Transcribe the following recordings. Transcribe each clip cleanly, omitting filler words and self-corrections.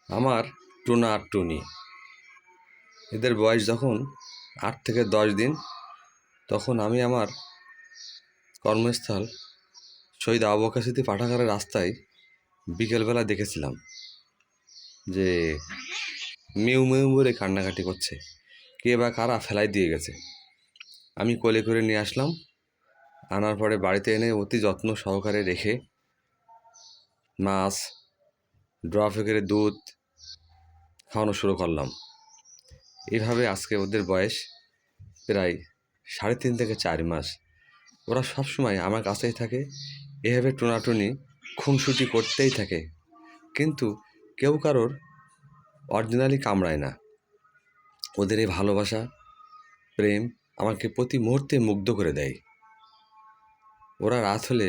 আমার টুনা আর টুনি, এদের বয়স যখন 8 থেকে 10 দিন, তখন আমি আমার কর্মস্থল শহীদ আবু বকর সিদ্দিক পাঠাগারের রাস্তায় বিকেলবেলা দেখেছিলাম যে মিউ মিউ বলে কান্নাকাটি করছে। কে বা কারা ফেলাই দিয়ে গেছে। আমি কোলে করে নিয়ে আসলাম। আনার পরে বাড়িতে এনে অতি যত্ন সহকারে রেখে মাছ, ড্রপ করে দুধ খাওয়ানো শুরু করলাম। এভাবে আজকে ওদের বয়স প্রায় 3.5 থেকে 4 মাস। ওরা সবসময় আমার কাছেই থাকে। এভাবে টোনাটুনি খুনসুটি করতেই থাকে, কিন্তু কেউ কারোর অরিজিনালি কামড়ায় না। ওদের এই ভালোবাসা, প্রেম আমাকে প্রতি মুহূর্তে মুগ্ধ করে দেয়। ওরা রাত হলে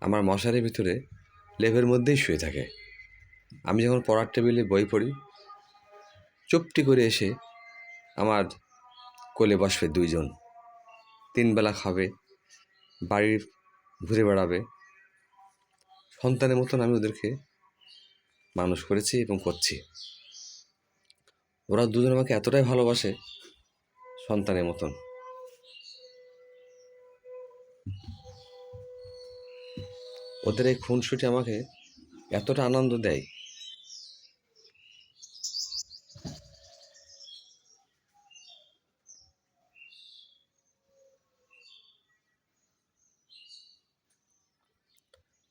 আমার মশারির ভিতরে লেপের মধ্যেই শুয়ে থাকে। আমি যখন পড়ার টেবিলে বই পড়ি, চুপটি করে এসে আমার কোলে বসবে। 2 জন 3 বেলা খাবে, বাড়ির ঘুরে বেড়াবে। সন্তানের মতন আমি ওদেরকে মানুষ করেছি এবং করছি। ওরা 2 জন আমাকে এতটাই ভালোবাসে, সন্তানের মতন। ওদের এই খুনসুটি আমাকে এতটা আনন্দ দেয়।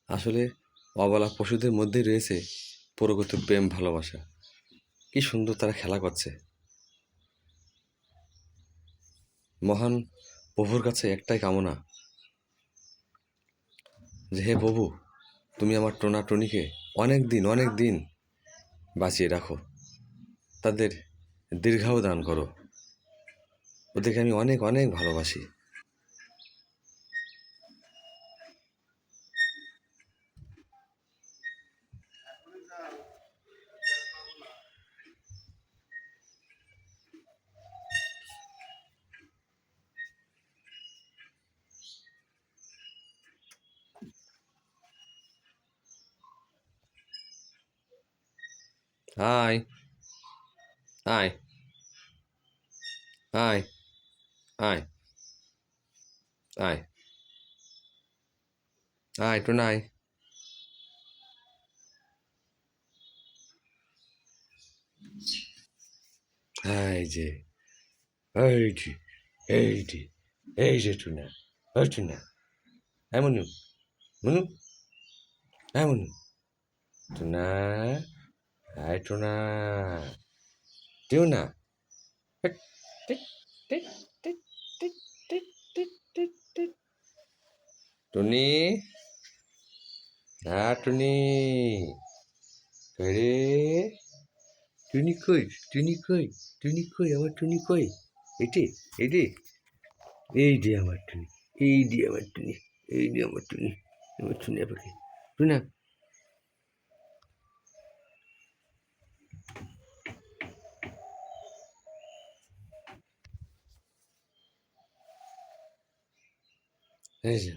আসলে অবলা পশুদের মধ্যেই রয়েছে প্রকৃত প্রেম, ভালোবাসা। কি সুন্দর তারা খেলা করছে। মহান প্রভুর কাছে একটাই কামনা যে, হে প্রভু, তুমি আমার টোনা টুনিকে অনেক দিন বাঁচিয়ে রাখো, তাদের দীর্ঘায়ু দান করো। ওদেরকে আমি অনেক ভালোবাসি। হাই হাই হাই হাই হাই হাই টুনাই। এই যে, এইটি এইটি এই যে টুনা, ওই টুনা, হ্যাঁ মনু, মনু, হ্যাঁ মনু, টুনা, হাই টুনা, টুনা, টুনি, হ্যাঁ টুনি, রে, টুনি কই, টুনি কই, টুনি কই, আমার টুনি কই? এটি এটি এই যে আমার টুনি, এই যে আমার টুনি, এই যে আমার টুনি, আমার টুনি পাখি টুনা। এই যে